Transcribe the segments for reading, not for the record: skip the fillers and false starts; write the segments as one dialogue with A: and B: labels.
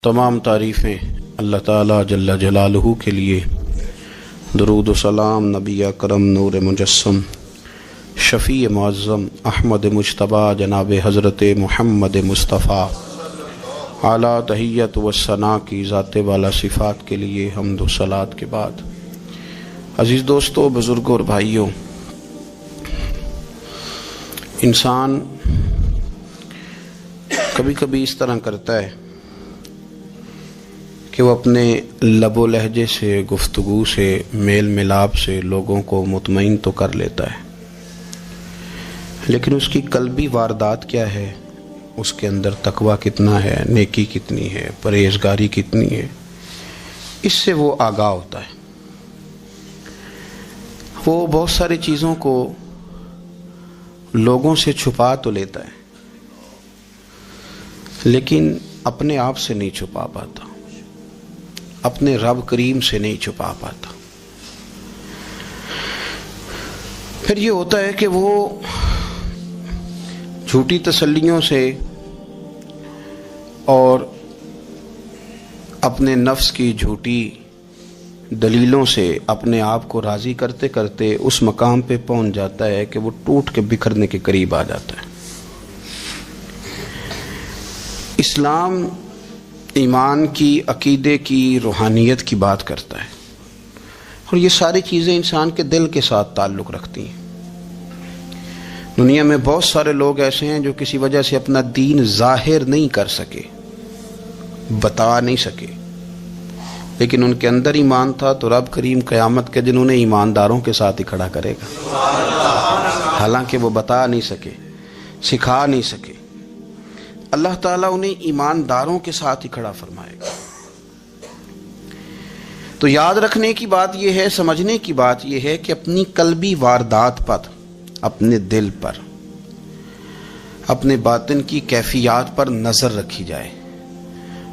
A: تمام تعریفیں اللہ تعالیٰ جل جلالہ کے لیے، درود و سلام نبی اکرم نور مجسم شفیع معظم احمد مجتبیٰ جناب حضرت محمد مصطفیٰ اعلیٰ تحیت و ثنا کی ذات والا صفات کے لیے حمد و صلات کے بعد، عزیز دوستو، بزرگوں اور بھائیوں، انسان کبھی کبھی اس طرح کرتا ہے کہ وہ اپنے لب و لہجے سے، گفتگو سے، میل ملاپ سے لوگوں کو مطمئن تو کر لیتا ہے، لیکن اس کی قلبی واردات کیا ہے، اس کے اندر تقویٰ کتنا ہے، نیکی کتنی ہے، پرہیزگاری کتنی ہے، اس سے وہ آگاہ ہوتا ہے۔ وہ بہت ساری چیزوں کو لوگوں سے چھپا تو لیتا ہے، لیکن اپنے آپ سے نہیں چھپا پاتا، اپنے رب کریم سے نہیں چھپا پاتا۔ پھر یہ ہوتا ہے کہ وہ جھوٹی تسلیوں سے اور اپنے نفس کی جھوٹی دلیلوں سے اپنے آپ کو راضی کرتے کرتے اس مقام پہ پہنچ جاتا ہے کہ وہ ٹوٹ کے بکھرنے کے قریب آ جاتا ہے۔ اسلام ایمان کی، عقیدے کی، روحانیت کی بات کرتا ہے، اور یہ ساری چیزیں انسان کے دل کے ساتھ تعلق رکھتی ہیں۔ دنیا میں بہت سارے لوگ ایسے ہیں جو کسی وجہ سے اپنا دین ظاہر نہیں کر سکے، بتا نہیں سکے، لیکن ان کے اندر ایمان تھا، تو رب کریم قیامت کے دن انہیں ایمانداروں کے ساتھ ہی کھڑا کرے گا، حالانکہ وہ بتا نہیں سکے، سکھا نہیں سکے، اللہ تعالیٰ انہیں ایمانداروں کے ساتھ ہی کھڑا فرمائے گا۔ تو یاد رکھنے کی بات یہ ہے، سمجھنے کی بات یہ ہے کہ اپنی قلبی واردات پر، اپنے دل پر، اپنے باطن کی کیفیات پر نظر رکھی جائے،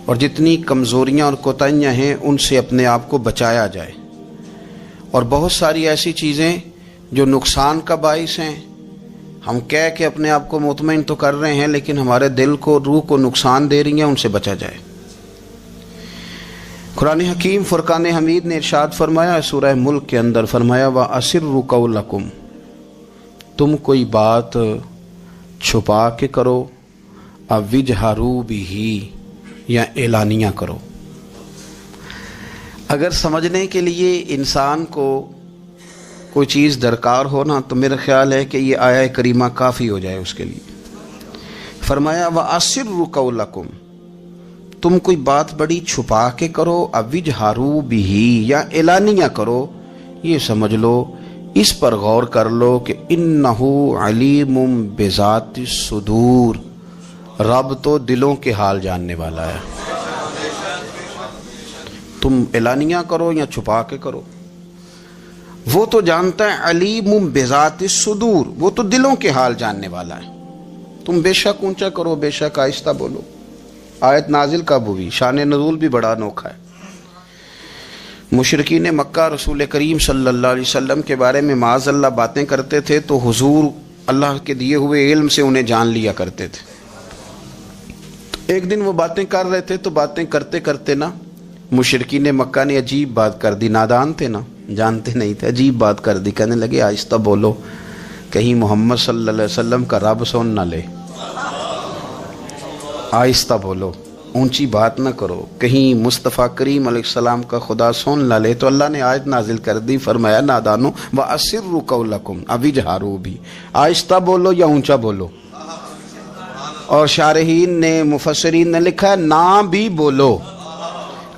A: اور جتنی کمزوریاں اور کوتاہیاں ہیں ان سے اپنے آپ کو بچایا جائے، اور بہت ساری ایسی چیزیں جو نقصان کا باعث ہیں، ہم کہہ کے اپنے آپ کو مطمئن تو کر رہے ہیں لیکن ہمارے دل کو، روح کو نقصان دے رہی ہیں، ان سے بچا جائے۔ قرآن حکیم فرقان حمید نے ارشاد فرمایا، سورہ ملک کے اندر فرمایا، وَأَسِرُّوا قَوْلَكُمْ، تم کوئی بات چھپا کے کرو، اَوْ اجْهَرُوا بِهِ، یا اعلانیہ کرو۔ اگر سمجھنے کے لیے انسان کو کوئی چیز درکار ہو نا، تو میرا خیال ہے کہ یہ آیہ کریمہ کافی ہو جائے اس کے لیے۔ فرمایا وَأَسِرُّوا قَوْلَكُمْ، تم کوئی بات بڑی چھپا کے کرو، اَوْ اجْهَرُوا بِهِ، یا اعلانیہ کرو، یہ سمجھ لو، اس پر غور کر لو کہ اِنَّهُ عَلِيمٌ بِذَاتِ الصُّدُورِ، رب تو دلوں کے حال جاننے والا ہے۔ تم اعلانیہ کرو یا چھپا کے کرو، وہ تو جانتا ہے، علیم بذات الصدور، وہ تو دلوں کے حال جاننے والا ہے۔ تم بے شک اونچا کرو، بے شک آہستہ بولو۔ آیت نازل کب ہوئی؟ شان نزول بھی بڑا انوکھا ہے۔ مشرکین مکہ رسول کریم صلی اللہ علیہ وسلم کے بارے میں معاذ اللہ باتیں کرتے تھے، تو حضور اللہ کے دیے ہوئے علم سے انہیں جان لیا کرتے تھے۔ ایک دن وہ باتیں کر رہے تھے، تو باتیں کرتے کرتے نا مشرکین مکہ نے عجیب بات کر دی، نادان تھے نا، جانتے نہیں تھے، عجیب بات کر دی، کہنے لگے آہستہ بولو، کہیں محمد صلی اللہ علیہ وسلم کا رب سن نہ لے، آہستہ بولو، اونچی بات نہ کرو، کہیں مصطفیٰ کریم علیہ السلام کا خدا سن نہ لے۔ تو اللہ نے آیت نازل کر دی، فرمایا نادانو وَأَسِرُّوا قَوْلَكُمْ اَوْ اجْهَرُوا بِهِ، آہستہ بولو یا اونچا بولو۔ اور شارحین نے، مفسرین نے لکھا ہے نہ بھی بولو،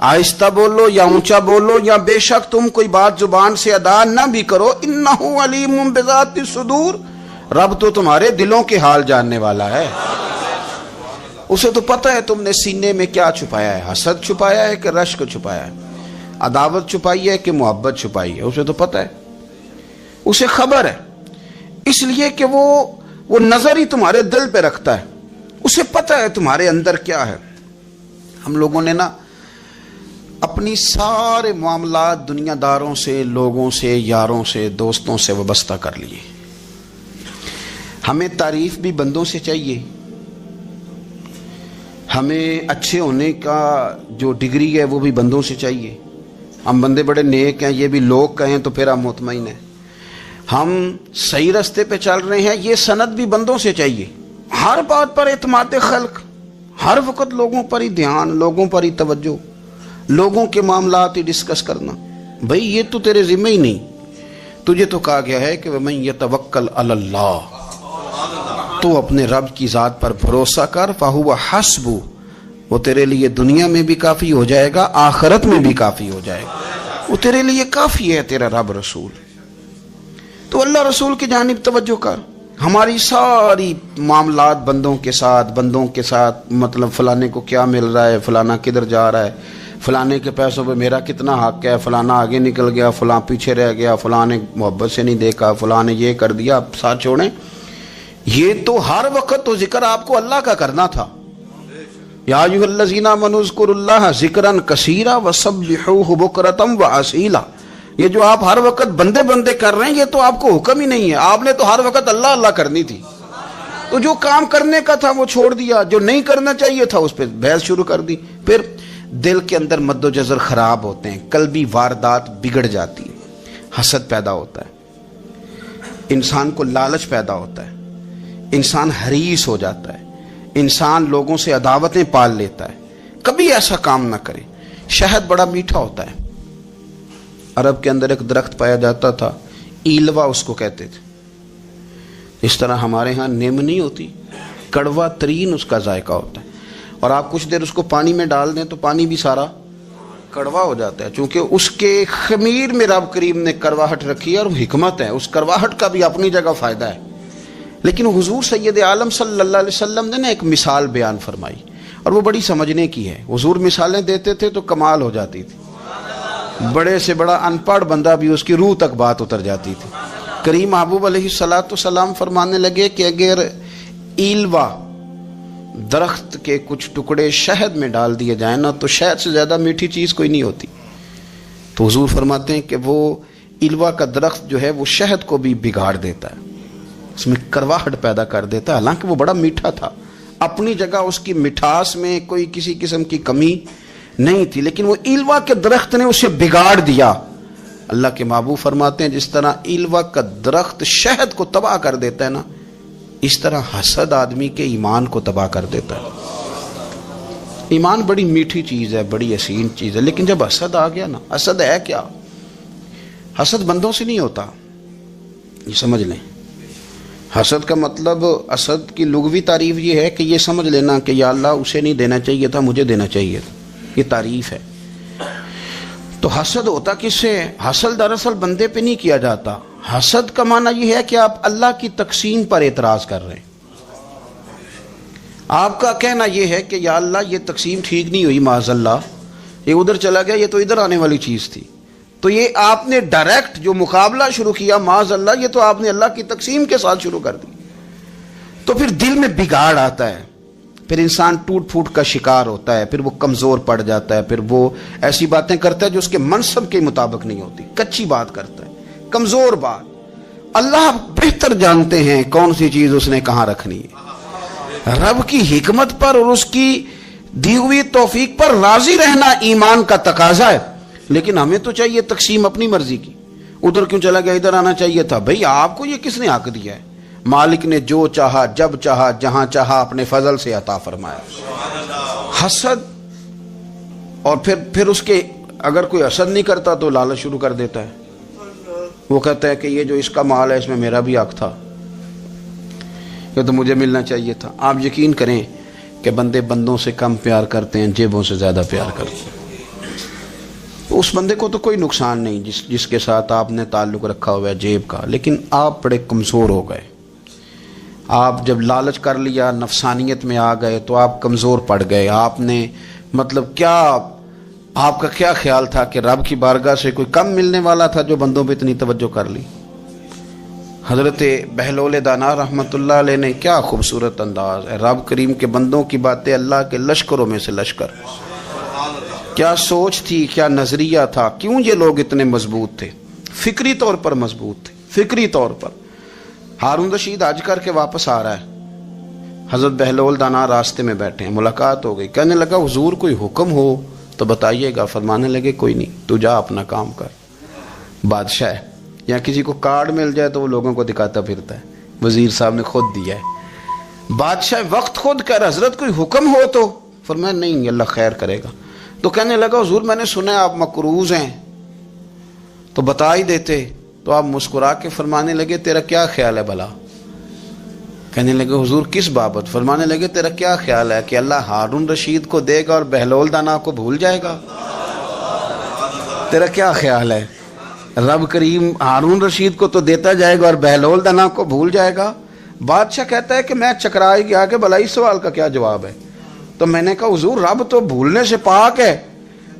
A: آہستہ بولو یا اونچا بولو، یا بے شک تم کوئی بات زبان سے ادا نہ بھی کرو، انہو علیم بذات الصدور، رب تو تمہارے دلوں کے حال جاننے والا ہے، اسے تو پتہ ہے تم نے سینے میں کیا چھپایا ہے، حسد چھپایا ہے کہ رشک چھپایا ہے، عداوت چھپائی ہے کہ محبت چھپائی ہے، اسے تو پتہ ہے، اسے خبر ہے، اس لیے کہ وہ نظر ہی تمہارے دل پہ رکھتا ہے، اسے پتہ ہے تمہارے اندر کیا ہے۔ ہم لوگوں نے نا اپنی سارے معاملات دنیا داروں سے، لوگوں سے، یاروں سے، دوستوں سے وابستہ کر لیے۔ ہمیں تعریف بھی بندوں سے چاہیے، ہمیں اچھے ہونے کا جو ڈگری ہے وہ بھی بندوں سے چاہیے. ہم بندے بڑے نیک ہیں، یہ بھی لوگ کہیں تو پھر ہم مطمئن ہیں. ہم صحیح راستے پہ چل رہے ہیں، یہ سند بھی بندوں سے چاہیے. ہر بات پر اعتماد خلق، ہر وقت لوگوں پر ہی دھیان، لوگوں پر ہی توجہ، لوگوں کے معاملات ہی ڈسکس کرنا. بھئی یہ تو تیرے ذمہ ہی نہیں. تجھے تو کہا گیا ہے کہ وَمَن يَتَوَکَّلْ عَلَى اللَّهِ، تو اپنے رب کی ذات پر بھروسہ کر، فَهُوَ حَسْبُهُ، وہ تیرے لیے دنیا میں بھی کافی ہو جائے گا، آخرت میں بھی کافی ہو جائے گا. وہ تیرے لیے کافی ہے تیرا رب رسول. تو اللہ رسول کی جانب توجہ کر. ہماری ساری معاملات بندوں کے ساتھ مطلب فلانے کو کیا مل رہا ہے، فلانا کدھر جا رہا ہے، فلانے کے پیسوں پہ میرا کتنا حق ہے، فلانا آگے نکل گیا، فلاں پیچھے رہ گیا، فلاں نے محبت سے نہیں دیکھا، فلاں نے یہ کر دیا. آپ ساتھ چھوڑیں، یہ تو ہر وقت تو ذکر آپ کو اللہ کا کرنا تھا. یا ایھا الذین آمنوا اذکروا اللہ ذکرا کثیرا وسبحوہ بکرۃ واصیلا. یہ جو آپ ہر وقت بندے کر رہے ہیں یہ تو آپ کو حکم ہی نہیں ہے. آپ نے تو ہر وقت اللہ اللہ کرنی تھی. تو جو کام کرنے کا تھا وہ چھوڑ دیا، جو نہیں کرنا چاہیے تھا اس پہ بحث شروع کر دی. پھر دل کے اندر مد و جزر خراب ہوتے ہیں، قلبی واردات بگڑ جاتی ہے، حسد پیدا ہوتا ہے، انسان کو لالچ پیدا ہوتا ہے، انسان حریص ہو جاتا ہے، انسان لوگوں سے عداوتیں پال لیتا ہے. کبھی ایسا کام نہ کرے. شہد بڑا میٹھا ہوتا ہے. عرب کے اندر ایک درخت پایا جاتا تھا، ایلوا اس کو کہتے تھے. اس طرح ہمارے ہاں نیم نہیں ہوتی، کڑوا ترین اس کا ذائقہ ہوتا ہے. اور آپ کچھ دیر اس کو پانی میں ڈال دیں تو پانی بھی سارا کڑوا ہو جاتا ہے، چونکہ اس کے خمیر میں رب کریم نے کرواہٹ رکھی ہے اور حکمت ہے. اس کرواہٹ کا بھی اپنی جگہ فائدہ ہے. لیکن حضور سید عالم صلی اللہ علیہ وسلم نے ایک مثال بیان فرمائی اور وہ بڑی سمجھنے کی ہے. حضور مثالیں دیتے تھے تو کمال ہو جاتی تھی. بڑے سے بڑا ان پڑھ بندہ بھی اس کی روح تک بات اتر جاتی تھی. کریم محبوب علیہ السلام فرمانے لگے کہ اگر ایلوا درخت کے کچھ ٹکڑے شہد میں ڈال دیے جائیں نا تو شہد سے زیادہ میٹھی چیز کوئی نہیں ہوتی. تو حضور فرماتے ہیں کہ وہ ایلوا کا درخت جو ہے وہ شہد کو بھی بگاڑ دیتا ہے، اس میں کرواہٹ پیدا کر دیتا ہے. حالانکہ وہ بڑا میٹھا تھا، اپنی جگہ اس کی مٹھاس میں کوئی کسی قسم کی کمی نہیں تھی، لیکن وہ ایلوا کے درخت نے اسے بگاڑ دیا. اللہ کے محبوب فرماتے ہیں جس طرح ایلوا کا درخت شہد کو تباہ کر دیتا ہے نا، اس طرح حسد آدمی کے ایمان کو تباہ کر دیتا ہے. ایمان بڑی میٹھی چیز ہے، بڑی حسین چیز ہے، لیکن جب حسد آ گیا نا، حسد ہے کیا؟ حسد بندوں سے نہیں ہوتا، یہ سمجھ لیں. حسد کا مطلب، حسد کی لغوی تعریف یہ ہے کہ یہ سمجھ لینا کہ یا اللہ اسے نہیں دینا چاہیے تھا، مجھے دینا چاہیے تھا. یہ تعریف ہے. تو حسد ہوتا کس سے؟ حسد دراصل بندے پہ نہیں کیا جاتا. حسد کا معنی یہ ہے کہ آپ اللہ کی تقسیم پر اعتراض کر رہے ہیں. آپ کا کہنا یہ ہے کہ یا اللہ یہ تقسیم ٹھیک نہیں ہوئی، معاذ اللہ یہ ادھر چلا گیا، یہ تو ادھر آنے والی چیز تھی. تو یہ آپ نے ڈائریکٹ جو مقابلہ شروع کیا، معاذ اللہ یہ تو آپ نے اللہ کی تقسیم کے ساتھ شروع کر دی. تو پھر دل میں بگاڑ آتا ہے، پھر انسان ٹوٹ پھوٹ کا شکار ہوتا ہے، پھر وہ کمزور پڑ جاتا ہے، پھر وہ ایسی باتیں کرتا ہے جو اس کے منصب کے مطابق نہیں ہوتی، کچی بات کرتا ہے، کمزور بات. اللہ بہتر جانتے ہیں کون سی چیز اس نے کہاں رکھنی ہے. رب کی حکمت پر اور اس کی دی ہوئی توفیق پر راضی رہنا ایمان کا تقاضا ہے. لیکن ہمیں تو چاہیے تقسیم اپنی مرضی کی. ادھر کیوں چلا گیا، ادھر آنا چاہیے تھا. بھئی آپ کو یہ کس نے حق دیا ہے؟ مالک نے جو چاہا، جب چاہا، جہاں چاہا اپنے فضل سے عطا فرمایا. حسد، اور پھر اس کے اگر کوئی حسد نہیں کرتا تو لالچ شروع کر دیتا ہے. وہ کہتا ہے کہ یہ جو اس کا مال ہے اس میں میرا بھی حق تھا، یہ تو مجھے ملنا چاہیے تھا. آپ یقین کریں کہ بندے بندوں سے کم پیار کرتے ہیں، جیبوں سے زیادہ پیار کرتے ہیں. تو اس بندے کو تو کوئی نقصان نہیں جس کے ساتھ آپ نے تعلق رکھا ہوا ہے جیب کا، لیکن آپ بڑے کمزور ہو گئے. آپ جب لالچ کر لیا، نفسانیت میں آ گئے تو آپ کمزور پڑ گئے. آپ نے مطلب کیا، آپ کا کیا خیال تھا کہ رب کی بارگاہ سے کوئی کم ملنے والا تھا جو بندوں پہ اتنی توجہ کر لی؟ حضرت بہلول دانا رحمۃ اللہ علیہ نے کیا خوبصورت انداز ہے. رب کریم کے بندوں کی باتیں اللہ کے لشکروں میں سے لشکر. کیا سوچ تھی، کیا نظریہ تھا، کیوں یہ لوگ اتنے مضبوط تھے، فکری طور پر مضبوط تھے، فکری طور پر. ہارون رشید حج کر کے واپس آ رہا ہے. حضرت بہلول دانا راستے میں بیٹھے ہیں، ملاقات ہو گئی، کہنے لگا حضور کوئی حکم ہو تو بتائیے گا۔ فرمانے لگے کوئی نہیں، تو جا اپنا کام کر۔ بادشاہ ہے یا کسی کو کارڈ مل جائے تو وہ لوگوں کو دکھاتا پھرتا ہے، وزیر صاحب نے خود دیا ہے۔ بادشاہ وقت خود کہہ رہا حضرت کوئی حکم ہو تو؟ فرمایا نہیں، اللہ خیر کرے گا۔ تو کہنے لگا حضور میں نے سنا ہے آپ مقروض ہیں، تو بتا ہی دیتے۔ تو آپ مسکرا کے فرمانے لگے تیرا کیا خیال ہے بھلا؟ کہنے لگے حضور کس بابت؟ فرمانے لگے تیرا کیا خیال ہے کہ اللہ ہارون رشید کو دے گا اور بہلول دانا کو بھول جائے گا؟ تیرا کیا خیال ہے؟ رب کریم ہارون رشید کو تو دیتا جائے گا اور بہلول دانا کو بھول جائے گا؟ بادشاہ کہتا ہے کہ میں چکرا ہی گیا کہ بھلا اس سوال کا کیا جواب ہے؟ تو میں نے کہا حضور رب تو بھولنے سے پاک ہے،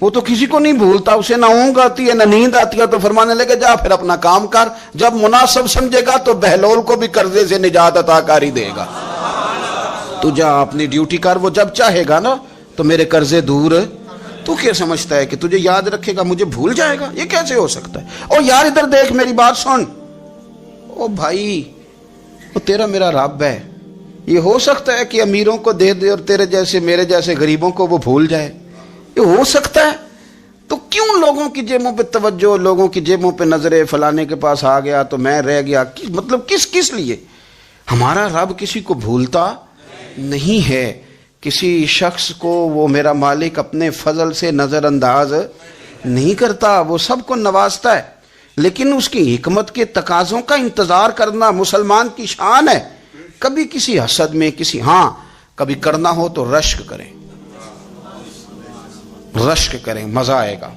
A: وہ تو کسی کو نہیں بھولتا، اسے نہ اونگ آتی ہے نہ نیند آتی ہے۔ تو فرمانے لگے جا پھر اپنا کام کر، جب مناسب سمجھے گا تو بہلول کو بھی قرضے سے نجات عطا کاری دے گا۔ تو جا اپنی ڈیوٹی کر، وہ جب چاہے گا نا تو میرے قرضے دور۔ تو کیا سمجھتا ہے کہ تجھے یاد رکھے گا مجھے بھول جائے گا؟ یہ کیسے ہو سکتا ہے؟ او یار ادھر دیکھ میری بات سن۔ او بھائی وہ تیرا میرا رب ہے، یہ ہو سکتا ہے کہ امیروں کو دے دے اور تیرے جیسے میرے جیسے غریبوں کو وہ بھول جائے؟ یہ ہو سکتا ہے؟ تو کیوں لوگوں کی جیبوں پہ توجہ، لوگوں کی جیبوں پہ نظریں، فلانے کے پاس آ گیا تو میں رہ گیا، مطلب کس لیے؟ ہمارا رب کسی کو بھولتا نہیں ہے، کسی شخص کو وہ میرا مالک اپنے فضل سے نظر انداز نہیں کرتا، وہ سب کو نوازتا ہے، لیکن اس کی حکمت کے تقاضوں کا انتظار کرنا مسلمان کی شان ہے۔ کبھی کسی حسد میں کبھی کرنا ہو تو رشک کریں، مزہ آئے گا۔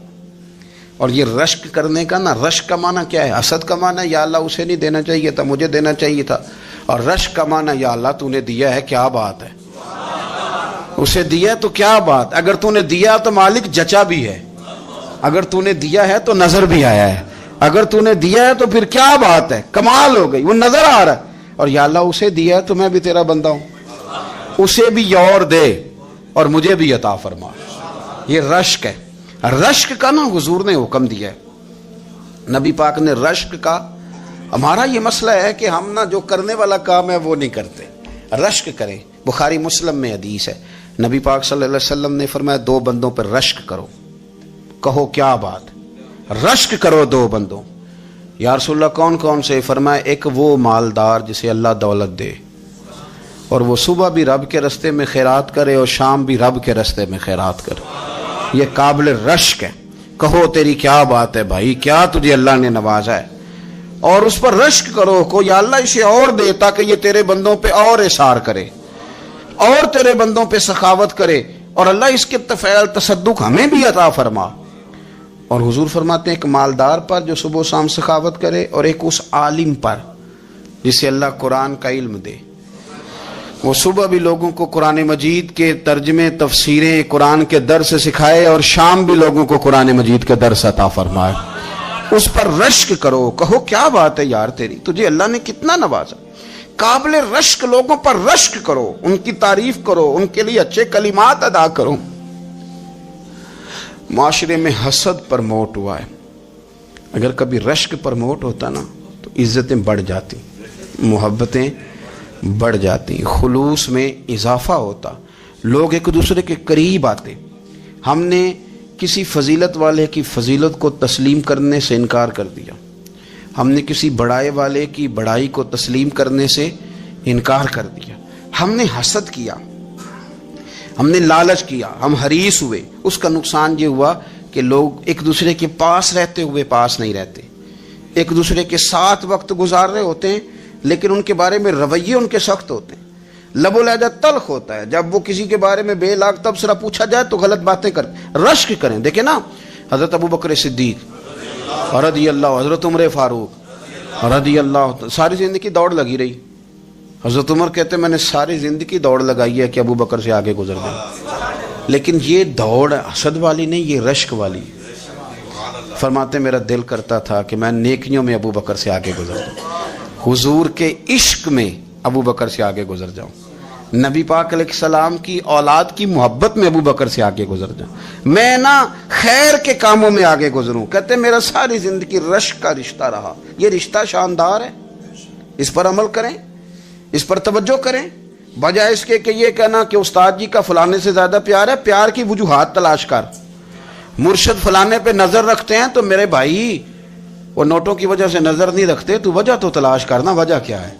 A: اور یہ رشک کرنے کا نا، رشک کا معنی کیا ہے؟ حسد کا معنی یا اللہ اسے نہیں دینا چاہیے تھا، مجھے دینا چاہیے تھا، اور رشک کا معنی یا اللہ تو نے دیا ہے، کیا بات ہے، اسے دیا تو کیا بات، اگر تو نے دیا تو مالک جچا بھی ہے، اگر تو نے دیا ہے تو نظر بھی آیا ہے، اگر تو نے دیا ہے تو پھر کیا بات ہے، کمال ہو گئی، وہ نظر آ رہا ہے۔ اور یا اللہ اسے دیا ہے تو میں بھی تیرا بندہ ہوں، اسے بھی اور دے اور مجھے بھی عطا فرما۔ یہ رشک ہے۔ رشک کا نا حضور نے حکم دیا ہے، نبی پاک نے رشک کا۔ ہمارا یہ مسئلہ ہے کہ ہم نا جو کرنے والا کام ہے وہ نہیں کرتے، رشک کریں۔ بخاری مسلم میں حدیث ہے، نبی پاک صلی اللہ علیہ وسلم نے فرمایا 2 بندوں پر رشک کرو۔ کہو کیا بات؟ رشک کرو 2 بندوں۔ یا رسول اللہ کون کون سے؟ فرمایا ایک وہ مالدار جسے اللہ دولت دے اور وہ صبح بھی رب کے رستے میں خیرات کرے اور شام بھی رب کے رستے میں خیرات کرے، یہ قابل رشک ہے۔ کہو تیری کیا بات ہے بھائی، کیا تجھے اللہ نے نوازا ہے، اور اس پر رشک کرو کو یا اللہ اسے اور دے تاکہ یہ تیرے بندوں پہ اور اثار کرے اور تیرے بندوں پہ سخاوت کرے، اور اللہ اس کے فعل تصدق ہمیں بھی عطا فرما۔ اور حضور فرماتے ہیں ایک مالدار پر جو صبح و شام سخاوت کرے، اور ایک اس عالم پر جسے اللہ قرآن کا علم دے، وہ صبح بھی لوگوں کو قرآن مجید کے ترجمے، تفسیریں، قرآن کے درس سکھائے، اور شام بھی لوگوں کو قرآن مجید کے درس عطا فرمائے۔ اس پر رشک کرو، کہو کیا بات ہے یار تیری، تجھے اللہ نے کتنا نوازا۔ قابل رشک لوگوں پر رشک کرو، ان کی تعریف کرو، ان کے لیے اچھے کلمات ادا کرو۔ معاشرے میں حسد پرموٹ ہوا ہے، اگر کبھی رشک پرموٹ ہوتا نا تو عزتیں بڑھ جاتی، محبتیں بڑھ جاتی، خلوص میں اضافہ ہوتا، لوگ ایک دوسرے کے قریب آتے۔ ہم نے کسی فضیلت والے کی فضیلت کو تسلیم کرنے سے انکار کر دیا، ہم نے کسی بڑائی والے کی بڑائی کو تسلیم کرنے سے انکار کر دیا، ہم نے حسد کیا، ہم نے لالچ کیا، ہم حریص ہوئے۔ اس کا نقصان یہ ہوا کہ لوگ ایک دوسرے کے پاس رہتے ہوئے پاس نہیں رہتے، ایک دوسرے کے ساتھ وقت گزار رہے ہوتے ہیں لیکن ان کے بارے میں رویے ان کے سخت ہوتے ہیں، لب و لہجہ تلخ ہوتا ہے، جب وہ کسی کے بارے میں بے لاگ تبصرہ پوچھا جائے تو غلط باتیں کریں۔ رشک کریں، دیکھیں نا حضرت ابو بکر صدیق رضی اللہ، حضرت عمر فاروق رضی اللہ، ساری زندگی دوڑ لگی رہی۔ حضرت عمر کہتے میں نے ساری زندگی دوڑ لگائی ہے کہ ابو بکر سے آگے گزر جائیں، لیکن یہ دوڑ حسد والی نہیں، یہ رشک والی۔ فرماتے میرا دل کرتا تھا کہ میں نیکیوں میں ابو بکر سے آگے گزر جاؤں، حضور کے عشق میں ابو بکر سے آگے گزر جاؤں، نبی پاک علیہ السلام کی اولاد کی محبت میں ابو بکر سے آگے گزر جاؤں، میں نا خیر کے کاموں میں آگے گزروں۔ کہتے میرا ساری زندگی رشک کا رشتہ رہا، یہ رشتہ شاندار ہے، اس پر عمل کریں، اس پر توجہ کریں۔ بجائے اس کے کہ یہ کہنا کہ استاد جی کا فلانے سے زیادہ پیار ہے، پیار کی وجوہات تلاش کر. مرشد فلانے پہ نظر رکھتے ہیں تو میرے بھائی وہ نوٹوں کی وجہ سے نظر نہیں رکھتے، تو وجہ تو تلاش کرنا، وجہ کیا ہے.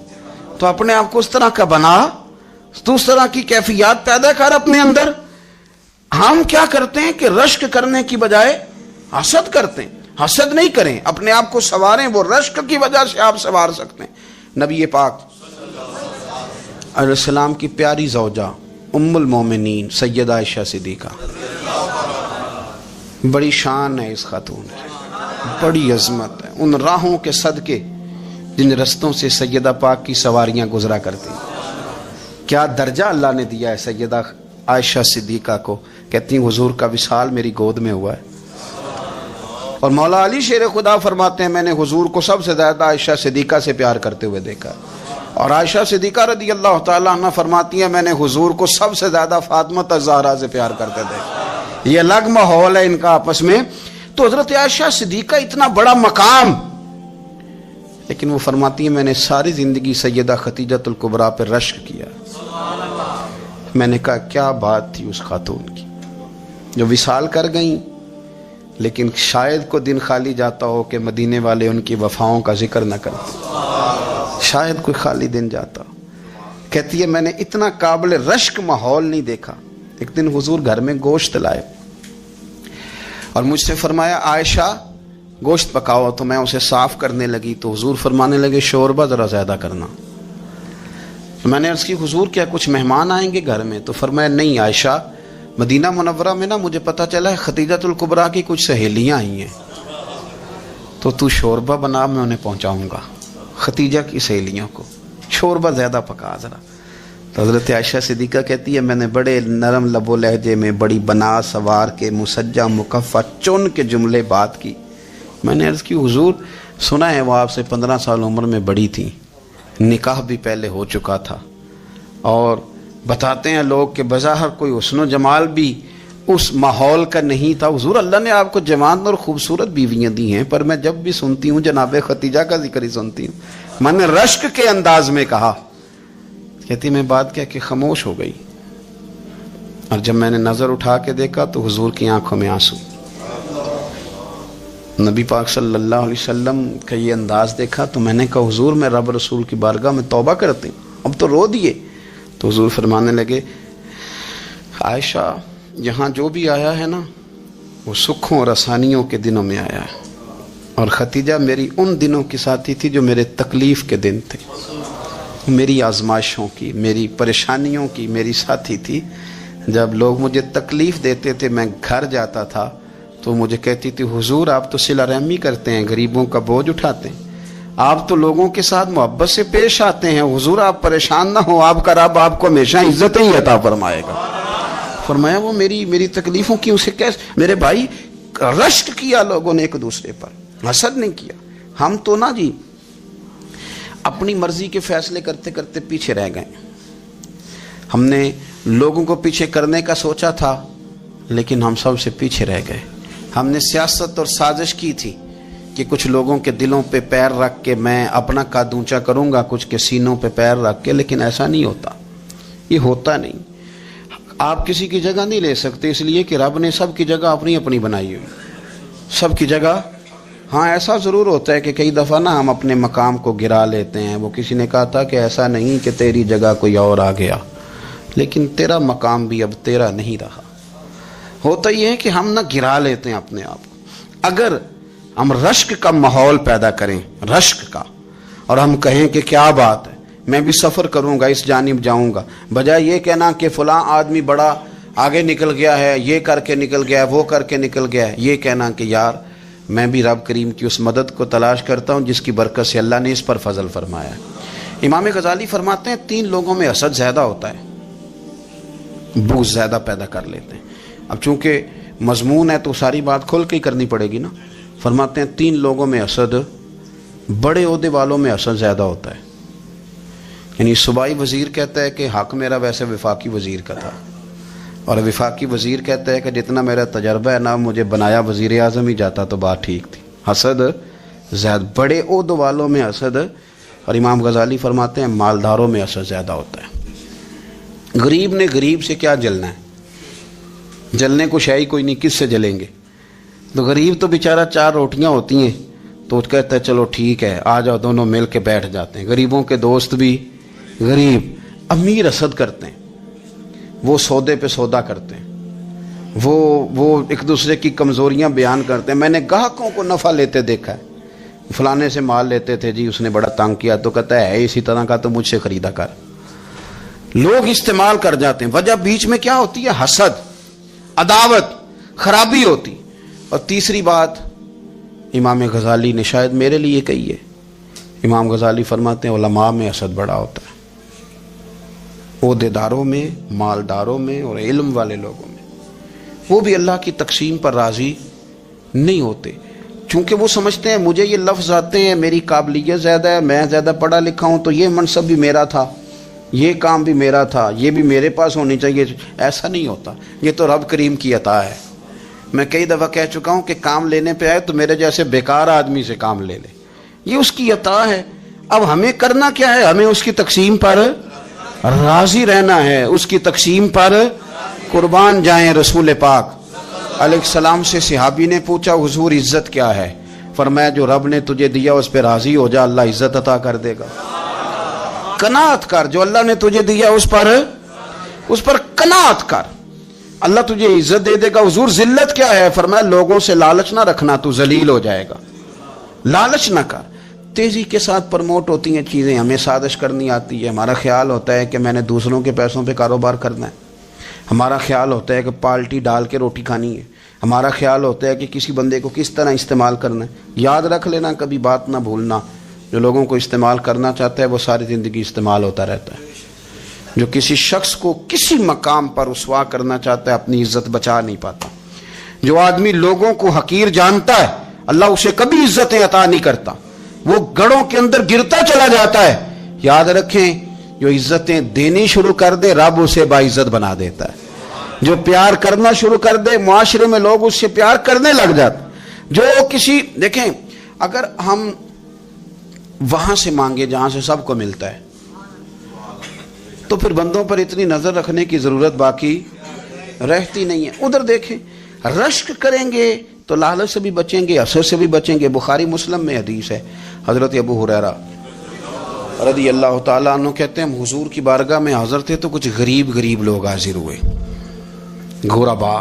A: تو اپنے آپ کو اس طرح کا بنا، تو اس طرح کی کیفیات پیدا کر اپنے اندر. ہم کیا کرتے ہیں کہ رشک کرنے کی بجائے حسد کرتے ہیں. حسد نہیں کریں، اپنے آپ کو سنواریں، وہ رشک کی وجہ سے آپ سنوار سکتے ہیں. نبی پاک علیہ السلام کی پیاری زوجہ ام المومنین سیدہ عائشہ صدیقہ، بڑی شان ہے اس خاتون کی، بڑی عظمت ہے ان راہوں کے صدقے جن رستوں سے سیدہ پاک کی سواریاں گزرا کرتی. کیا درجہ اللہ نے دیا ہے سیدہ عائشہ صدیقہ کو. کہتی ہیں حضور کا وصال میری گود میں ہوا ہے. اور مولا علی شیر خدا فرماتے ہیں میں نے حضور کو سب سے زیادہ عائشہ صدیقہ سے پیار کرتے ہوئے دیکھا. اور عائشہ صدیقہ رضی اللہ تعالیٰ عنہ فرماتی ہیں میں نے حضور کو سب سے زیادہ فاطمہ الزہرا سے پیار کرتے دیکھا. یہ الگ ماحول ہے ان کا آپس میں. تو حضرت عائشہ صدیقہ اتنا بڑا مقام، لیکن وہ فرماتی ہیں میں نے ساری زندگی سیدہ خدیجۃ الکبریٰ پہ رشک کیا. میں نے کہا کیا بات تھی اس خاتون کی جو وصال کر گئیں، لیکن شاید کو دن خالی جاتا ہو کہ مدینے والے ان کی وفاؤں کا ذکر نہ کرتے. شاید کوئی خالی دن جاتا. کہتی ہے میں نے اتنا قابل رشک ماحول نہیں دیکھا. ایک دن حضور گھر میں گوشت لائے اور مجھ سے فرمایا عائشہ گوشت پکاؤ. تو میں اسے صاف کرنے لگی تو حضور فرمانے لگے شوربہ ذرا زیادہ کرنا. میں نے عرض کی حضور کیا کچھ مہمان آئیں گے گھر میں؟ تو فرمایا نہیں عائشہ، مدینہ منورہ میں نا مجھے پتہ چلا ہے خدیجۃ الکبریٰ کی کچھ سہیلیاں آئی ہیں، تو شوربہ بنا، میں انہیں پہنچاؤں گا. خدیجہ کی سہیلیوں کو شوربہ زیادہ پکا ذرا. تو حضرت عائشہ صدیقہ کہتی ہے میں نے بڑے نرم لب و لہجے میں بڑی بنا سوار کے مسجع مکفہ چن کے جملے بات کی. میں نے عرض کی حضور سنا ہے وہ آپ سے 15 سال عمر میں بڑی تھی، نکاح بھی پہلے ہو چکا تھا، اور بتاتے ہیں لوگ کہ بظاہر کوئی حسن و جمال بھی اس ماحول کا نہیں تھا. حضور اللہ نے آپ کو جوان اور خوبصورت بیویاں دی ہیں، پر میں جب بھی سنتی ہوں جناب خدیجہ کا ذکر ہی سنتی ہوں. میں نے رشک کے انداز میں کہا. کہتی میں بات کہہ کے خاموش ہو گئی، اور جب میں نے نظر اٹھا کے دیکھا تو حضور کی آنکھوں میں آنسو. نبی پاک صلی اللہ علیہ وسلم کا یہ انداز دیکھا تو میں نے کہا حضور میں رب رسول کی بارگاہ میں توبہ کرتی ہوں، اب تو رو دیے. تو حضور فرمانے لگے عائشہ یہاں جو بھی آیا ہے نا وہ سکھوں اور آسانیوں کے دنوں میں آیا ہے، اور خدیجہ میری ان دنوں کی ساتھی تھی جو میرے تکلیف کے دن تھے، میری آزمائشوں کی، میری پریشانیوں کی میری ساتھی تھی. جب لوگ مجھے تکلیف دیتے تھے میں گھر جاتا تھا تو مجھے کہتی تھی حضور آپ تو صلہ رحمی کرتے ہیں، غریبوں کا بوجھ اٹھاتے ہیں، آپ تو لوگوں کے ساتھ محبت سے پیش آتے ہیں، حضور آپ پریشان نہ ہو، آپ کا رب آپ کو ہمیشہ عزت ہی عطا فرمائے گا. فرمایا وہ میری تکلیفوں کی اسے کیسے. میرے بھائی رشک کیا لوگوں نے ایک دوسرے پر، حسد نہیں کیا. ہم تو نا جی اپنی مرضی کے فیصلے کرتے کرتے پیچھے رہ گئے. ہم نے لوگوں کو پیچھے کرنے کا سوچا تھا لیکن ہم سب سے پیچھے رہ گئے. ہم نے سیاست اور سازش کی تھی کہ کچھ لوگوں کے دلوں پہ پیر رکھ کے میں اپنا قد اونچا کروں گا، کچھ کے سینوں پہ پیر رکھ کے، لیکن ایسا نہیں ہوتا. یہ ہوتا نہیں. آپ کسی کی جگہ نہیں لے سکتے، اس لیے کہ رب نے سب کی جگہ اپنی اپنی بنائی ہوئی، سب کی جگہ. ہاں ایسا ضرور ہوتا ہے کہ کئی دفعہ نا ہم اپنے مقام کو گرا لیتے ہیں. وہ کسی نے کہا تھا کہ ایسا نہیں کہ تیری جگہ کوئی اور آ گیا، لیکن تیرا مقام بھی اب تیرا نہیں رہا. ہوتا یہ ہے کہ ہم نہ گرا لیتے ہیں اپنے آپ کو. اگر ہم رشک کا ماحول پیدا کریں، رشک کا، اور ہم کہیں کہ کیا بات ہے میں بھی سفر کروں گا، اس جانب جاؤں گا، بجائے یہ کہنا کہ فلاں آدمی بڑا آگے نکل گیا ہے، یہ کر کے نکل گیا ہے، وہ کر کے نکل گیا ہے، یہ کہنا کہ یار میں بھی رب کریم کی اس مدد کو تلاش کرتا ہوں جس کی برکت سے اللہ نے اس پر فضل فرمایا ہے. امام غزالی فرماتے ہیں 3 لوگوں میں حسد زیادہ ہوتا ہے، بغض زیادہ پیدا کر لیتے ہیں. اب چونکہ مضمون ہے تو ساری بات کھول کے ہی کرنی پڑے گی نا. فرماتے ہیں 3 لوگوں میں حسد، بڑے عہدے والوں میں حسد زیادہ ہوتا ہے. یعنی صوبائی وزیر کہتا ہے کہ حق میرا ویسے وفاقی وزیر کا تھا، اور وفاقی وزیر کہتا ہے کہ جتنا میرا تجربہ ہے نا مجھے بنایا وزیر اعظم ہی جاتا تو بات ٹھیک تھی. حسد زیادہ، بڑے عہدے والوں میں حسد. اور امام غزالی فرماتے ہیں مالداروں میں حسد زیادہ ہوتا ہے. غریب نے غریب سے کیا جلنا ہے؟ جلنے کو شے ہی کوئی نہیں، کس سے جلیں گے؟ تو غریب تو بیچارہ 4 روٹیاں ہوتی ہیں تو کہتا ہے چلو ٹھیک ہے آ جاؤ، دونوں مل کے بیٹھ جاتے ہیں۔ غریبوں کے دوست بھی غریب، امیر حسد کرتے ہیں، وہ سودے پہ سودا کرتے ہیں، وہ ایک دوسرے کی کمزوریاں بیان کرتے ہیں۔ میں نے گاہکوں کو نفع لیتے دیکھا ہے، فلانے سے مال لیتے تھے جی، اس نے بڑا تنگ کیا تو کہتا ہے اسی طرح کا تو مجھ سے خریدا کر۔ لوگ استعمال کر جاتے ہیں، وجہ بیچ میں کیا ہوتی ہے؟ حسد، عداوت، خرابی ہوتی۔ اور تیسری بات امام غزالی نے شاید میرے لیے کہی ہے، امام غزالی فرماتے ہیں علماء میں حسد بڑا ہوتا ہے، عہدیداروں میں، مالداروں میں اور علم والے لوگوں میں۔ وہ بھی اللہ کی تقسیم پر راضی نہیں ہوتے، چونکہ وہ سمجھتے ہیں مجھے یہ لفظ آتے ہیں، میری قابلیت زیادہ ہے، میں زیادہ پڑھا لکھا ہوں تو یہ منصب بھی میرا تھا، یہ کام بھی میرا تھا، یہ بھی میرے پاس ہونی چاہیے۔ ایسا نہیں ہوتا، یہ تو رب کریم کی عطا ہے۔ میں کئی دفعہ کہہ چکا ہوں کہ کام لینے پہ آئے تو میرے جیسے بیکار آدمی سے کام لے لے، یہ اس کی عطا ہے۔ اب ہمیں کرنا کیا ہے؟ ہمیں اس کی تقسیم پر راضی رہنا ہے، اس کی تقسیم پر قربان جائیں۔ رسول پاک علیہ السلام سے صحابی نے پوچھا حضور عزت کیا ہے؟ فرمایا جو رب نے تجھے دیا اس پہ راضی ہو جا، اللہ عزت عطا کر دے گا۔ قناعت کر، جو اللہ نے تجھے دیا اس پر قناعت کر، اللہ تجھے عزت دے دے گا۔ حضور ذلت کیا ہے؟ فرمایا لوگوں سے لالچ نہ رکھنا، تو ذلیل ہو جائے گا، لالچ نہ کر۔ تیزی کے ساتھ پروموٹ ہوتی ہیں چیزیں، ہمیں سازش کرنی آتی ہے، ہمارا خیال ہوتا ہے کہ میں نے دوسروں کے پیسوں پہ کاروبار کرنا ہے، ہمارا خیال ہوتا ہے کہ پالٹی ڈال کے روٹی کھانی ہے، ہمارا خیال ہوتا ہے کہ کسی بندے کو کس طرح استعمال کرنا ہے۔ یاد رکھ لینا، کبھی بات نہ بھولنا، جو لوگوں کو استعمال کرنا چاہتا ہے وہ ساری زندگی استعمال ہوتا رہتا ہے۔ جو کسی شخص کو کسی مقام پر رسوا کرنا چاہتا ہے اپنی عزت بچا نہیں پاتا۔ جو آدمی لوگوں کو حقیر جانتا ہے اللہ اسے کبھی عزتیں عطا نہیں کرتا، وہ گڑھوں کے اندر گرتا چلا جاتا ہے۔ یاد رکھیں جو عزتیں دینی شروع کر دے رب اسے باعزت بنا دیتا ہے، جو پیار کرنا شروع کر دے معاشرے میں لوگ اس سے پیار کرنے لگ جاتے۔ جو کسی دیکھیں اگر ہم وہاں سے مانگے جہاں سے سب کو ملتا ہے تو پھر بندوں پر اتنی نظر رکھنے کی ضرورت باقی رہتی نہیں ہے۔ ادھر دیکھیں رشک کریں گے تو لالچ سے بھی بچیں گے، حسد سے بھی بچیں گے۔ بخاری مسلم میں حدیث ہے، حضرت ابو ہریرہ رضی اللہ تعالیٰ عنہ کہتے ہیں ہم حضور کی بارگاہ میں حاضر تھے تو کچھ غریب لوگ حاضر ہوئے، غربا۔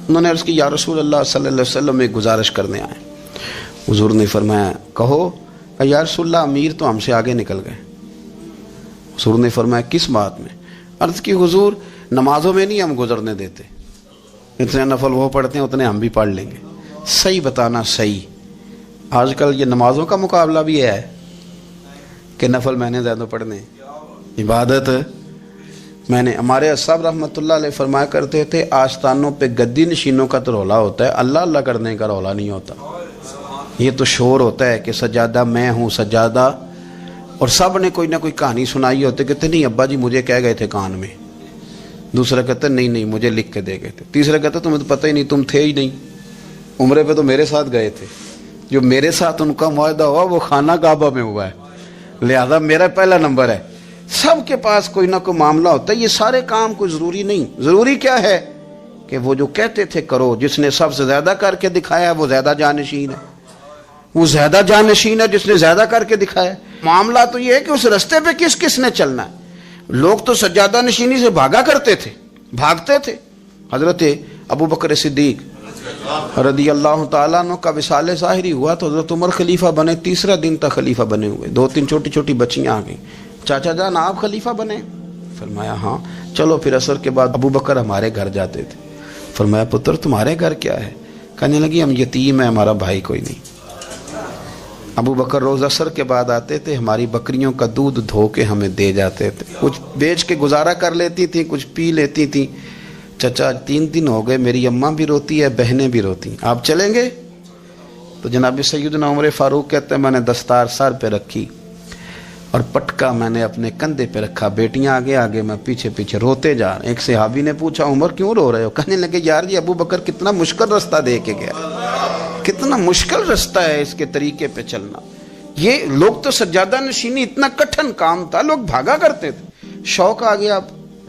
A: انہوں نے عرض کی یا رسول اللہ صلی اللہ علیہ وسلم ایک گزارش کرنے آئے۔ حضور نے فرمایا کہو۔ یا رسول اللہ امیر تو ہم سے آگے نکل گئے۔ حضور نے فرمایا کس بات میں؟ عرض کی حضور نمازوں میں نہیں ہم گزرنے دیتے، اتنے نفل وہ پڑھتے ہیں اتنے ہم بھی پڑھ لیں گے۔ صحیح بتانا صحیح، آج کل یہ نمازوں کا مقابلہ بھی ہے کہ نفل میں نے زیادہ پڑھنے، عبادت میں نے۔ ہمارے صاحب رحمۃ اللہ علیہ فرمایا کرتے تھے آستانوں پہ گدی نشینوں کا تو رولا ہوتا ہے، اللہ اللہ کرنے کا رولا نہیں ہوتا۔ یہ تو شور ہوتا ہے کہ سجادہ میں ہوں سجادہ، اور سب نے کوئی نہ کوئی کہانی سنائی ہوتی، کہتے نہیں ابا جی مجھے کہہ گئے تھے کان میں، دوسرا کہتا نہیں مجھے لکھ کے دے گئے تھے، تیسرا کہتا تمہیں تو پتہ ہی نہیں، تم تھے ہی نہیں، عمرے پہ تو میرے ساتھ گئے تھے، جو میرے ساتھ ان کا معاہدہ ہوا وہ خانہ کعبہ میں ہوا ہے، لہذا میرا پہلا نمبر ہے۔ سب کے پاس کوئی نہ کوئی معاملہ ہوتا ہے، یہ سارے کام کوئی ضروری نہیں۔ ضروری کیا ہے کہ وہ جو کہتے تھے کرو، جس نے سب سے زیادہ کر کے دکھایا وہ زیادہ جانشین ہے، وہ زیادہ جانشین ہے جس نے زیادہ کر کے دکھایا۔ معاملہ تو یہ ہے کہ اس رستے پہ کس کس نے چلنا ہے۔ لوگ تو سجادہ نشینی سے بھاگا کرتے تھے، بھاگتے تھے۔ حضرت ابو بکر صدیق رضی اللہ تعالیٰ عنہ کا وصال ظاہری ہوا تو حضرت عمر خلیفہ بنے، تیسرا دن تک خلیفہ بنے ہوئے، 2-3 چھوٹی چھوٹی بچیاں آ گئیں، چاچا جان آپ خلیفہ بنے؟ فرمایا ہاں۔ چلو پھر عصر کے بعد ابو بکر ہمارے گھر جاتے تھے۔ فرمایا پتر تمہارے گھر کیا ہے؟ کہنے لگی ہم یتیم ہیں، ہمارا بھائی کوئی نہیں۔ ابو بکر روز عصر کے بعد آتے تھے، ہماری بکریوں کا دودھ دھو کے ہمیں دے جاتے تھے، کچھ بیچ کے گزارا کر لیتی تھیں، کچھ پی لیتی تھیں۔ چچا 3 دن ہو گئے، میری اماں بھی روتی ہے، بہنیں بھی روتی ہیں، آپ چلیں گے؟ تو جناب سیدنا عمر فاروق کہتے ہیں میں نے دستار سر پہ رکھی اور پٹکا میں نے اپنے کندھے پہ رکھا، بیٹیاں آگے آگے میں پیچھے پیچھے روتے جا رہے۔ ایک صحابی نے پوچھا عمر کیوں رو رہے ہو؟ کہنے لگے یار یہ ابو بکر کتنا مشکل رستہ دے کے گیا، کتنا مشکل رستہ ہے اس کے طریقے پہ چلنا۔ یہ لوگ تو سجادہ نشینی اتنا کٹھن کام تھا، لوگ بھاگا کرتے تھے۔ شوق آ گیا، اب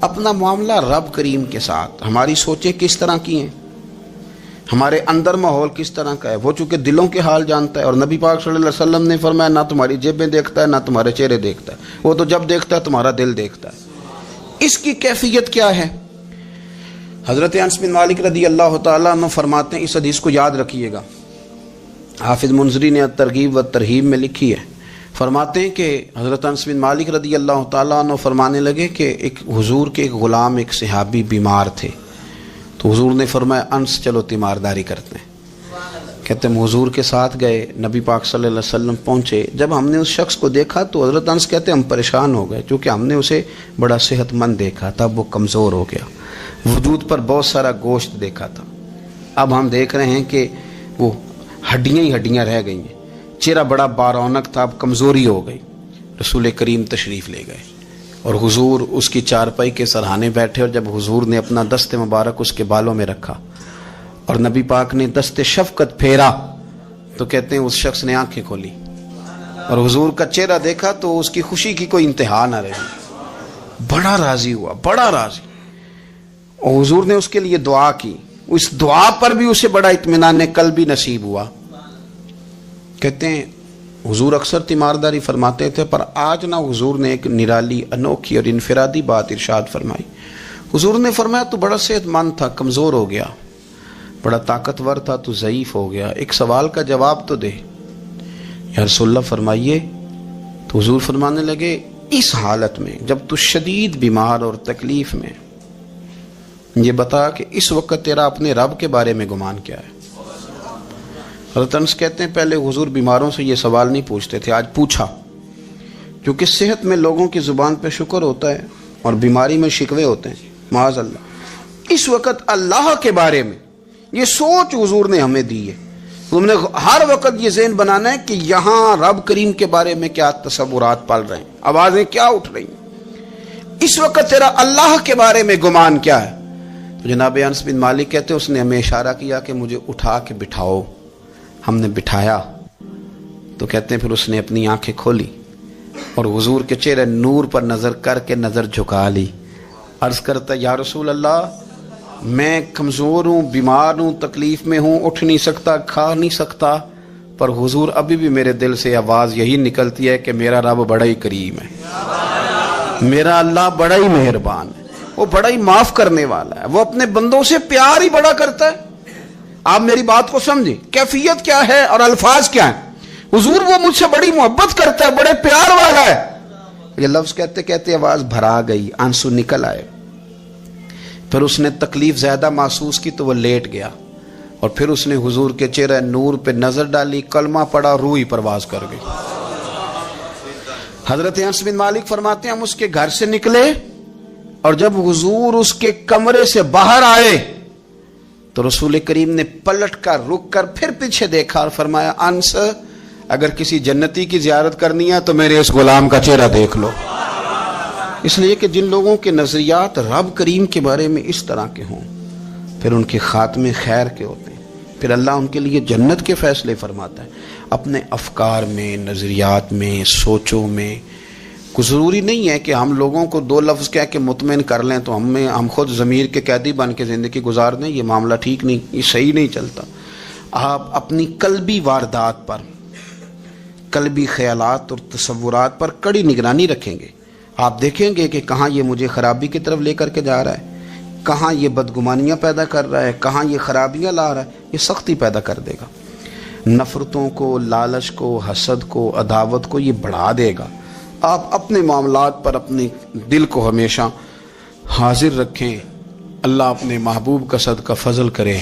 A: اپنا معاملہ رب کریم کے ساتھ، ہماری سوچیں کس طرح کی ہیں، ہمارے اندر ماحول کس طرح کا ہے، وہ چونکہ دلوں کے حال جانتا ہے. اور نبی پاک صلی اللہ علیہ وسلم نے فرمایا نہ تمہاری جیبیں دیکھتا ہے نہ تمہارے چہرے دیکھتا ہے، وہ تو جب دیکھتا ہے تمہارا دل دیکھتا ہے. اس کی کیفیت کیا ہے؟ حضرت انس بن مالک رضی اللہ تعالیٰ عنہ فرماتے ہیں، اس حدیث کو یاد رکھیے گا، حافظ منذری نے ترغیب و ترہیب میں لکھی ہے. فرماتے ہیں کہ حضرت انس بن مالک رضی اللہ تعالیٰ عنہ فرمانے لگے کہ ایک حضور کے ایک غلام، ایک صحابی بیمار تھے، تو حضور نے فرمایا انس چلو تیمارداری کرتے ہیں. کہتے ہیں حضور کے ساتھ گئے، نبی پاک صلی اللہ علیہ وسلم پہنچے. جب ہم نے اس شخص کو دیکھا تو حضرت انس کہتے ہیں ہم پریشان ہو گئے، کیونکہ ہم نے اسے بڑا صحت مند دیکھا تھا، وہ کمزور ہو گیا، وجود پر بہت سارا گوشت دیکھا تھا، اب ہم دیکھ رہے ہیں کہ وہ ہڈیاں ہی ہڈیاں رہ گئی ہیں، چہرہ بڑا بارونق تھا، اب کمزوری ہو گئی. رسول کریم تشریف لے گئے اور حضور اس کی چارپائی کے سرہانے بیٹھے، اور جب حضور نے اپنا دست مبارک اس کے بالوں میں رکھا اور نبی پاک نے دست شفقت پھیرا تو کہتے ہیں اس شخص نے آنکھیں کھولی اور حضور کا چہرہ دیکھا تو اس کی خوشی کی کوئی انتہا نہ رہی، بڑا راضی ہوا، بڑا راضی. اور حضور نے اس کے لیے دعا کی، اس دعا پر بھی اسے بڑا اطمینان قلب بھی نصیب ہوا. کہتے ہیں حضور اکثر تیمارداری فرماتے تھے، پر آج نہ حضور نے ایک نرالی، انوکھی اور انفرادی بات ارشاد فرمائی. حضور نے فرمایا تو بڑا صحت مند تھا، کمزور ہو گیا، بڑا طاقتور تھا تو ضعیف ہو گیا، ایک سوال کا جواب تو دے. یا رسول اللہ فرمائیے. تو حضور فرمانے لگے اس حالت میں جب تو شدید بیمار اور تکلیف میں، یہ بتا کہ اس وقت تیرا اپنے رب کے بارے میں گمان کیا ہے. حضرت انس کہتے ہیں پہلے حضور بیماروں سے یہ سوال نہیں پوچھتے تھے، آج پوچھا، کیونکہ صحت میں لوگوں کی زبان پہ شکر ہوتا ہے اور بیماری میں شکوے ہوتے ہیں، معاذ اللہ. اس وقت اللہ کے بارے میں یہ سوچ حضور نے ہمیں دی ہے. تم نے ہر وقت یہ ذہن بنانا ہے کہ یہاں رب کریم کے بارے میں کیا تصورات پل رہے ہیں، آوازیں کیا اٹھ رہی ہیں، اس وقت تیرا اللہ کے بارے میں گمان کیا ہے. تو جناب انس بن مالک کہتے ہیں اس نے ہمیں اشارہ کیا کہ مجھے اٹھا کے بٹھاؤ. ہم نے بٹھایا تو کہتے ہیں پھر اس نے اپنی آنکھیں کھولی اور حضور کے چہرے نور پر نظر کر کے نظر جھکا لی. عرض کرتا یا رسول اللہ میں کمزور ہوں، بیمار ہوں، تکلیف میں ہوں، اٹھ نہیں سکتا، کھا نہیں سکتا، پر حضور ابھی بھی میرے دل سے آواز یہی نکلتی ہے کہ میرا رب بڑا ہی کریم ہے، میرا اللہ بڑا ہی مہربان ہے، وہ بڑا ہی معاف کرنے والا ہے، وہ اپنے بندوں سے پیار ہی بڑا کرتا ہے. آپ میری بات کو سمجھیں، کیفیت کیا ہے اور الفاظ کیا ہیں. حضور وہ مجھ سے بڑی محبت کرتا ہے، بڑے پیار والا ہے. یہ لفظ کہتے کہتے آواز بھرا گئی، آنسو نکل آئے. پھر اس نے تکلیف زیادہ محسوس کی تو وہ لیٹ گیا اور پھر اس نے حضور کے چہرے نور پہ نظر ڈالی، کلمہ پڑا، روح ہی پرواز کر گئی. حضرت انس بن مالک فرماتے ہیں ہم اس کے گھر سے نکلے اور جب حضور اس کے کمرے سے باہر آئے تو رسول کریم نے پلٹ کر رک کر پھر پیچھے دیکھا اور فرمایا انس اگر کسی جنتی کی زیارت کرنی ہے تو میرے اس غلام کا چہرہ دیکھ لو. اس لیے کہ جن لوگوں کے نظریات رب کریم کے بارے میں اس طرح کے ہوں پھر ان کے خاتمے خیر کے ہوتے ہیں، پھر اللہ ان کے لیے جنت کے فیصلے فرماتا ہے. اپنے افکار میں، نظریات میں، سوچوں میں کوئی ضروری نہیں ہے کہ ہم لوگوں کو دو لفظ کہہ کے مطمئن کر لیں تو ہم خود ضمیر کے قیدی بن کے زندگی گزار دیں. یہ معاملہ ٹھیک نہیں، یہ صحیح نہیں چلتا. آپ اپنی قلبی واردات پر، قلبی خیالات اور تصورات پر کڑی نگرانی رکھیں گے. آپ دیکھیں گے کہ کہاں یہ مجھے خرابی کی طرف لے کر کے جا رہا ہے، کہاں یہ بدگمانیاں پیدا کر رہا ہے، کہاں یہ خرابیاں لا رہا ہے. یہ سختی پیدا کر دے گا، نفرتوں کو، لالچ کو، حسد کو، عداوت کو یہ بڑھا دے گا. آپ اپنے معاملات پر اپنے دل کو ہمیشہ حاضر رکھیں. اللہ اپنے محبوب کا صدقہ فضل کرے،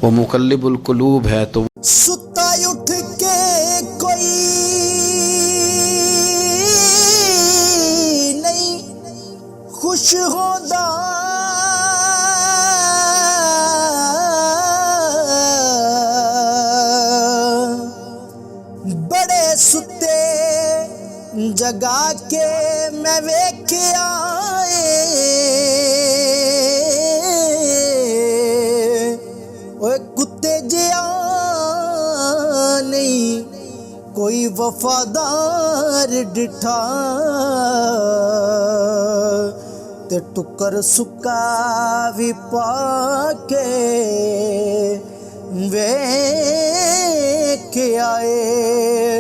A: وہ مقلب القلوب ہے. تو
B: ستا اٹھ کے کوئی نہیں خوش ہوتا، بڑے ستے جگا کے میں ویکھیا اوے کتے جیا نہیں کوئی وفادار ڈٹھا، ਤੇ ਟੁੱਕਰ ਸੁੱਕਾ ਵੀ ਪਾ ਕੇ ਵੇਖ ਆਏ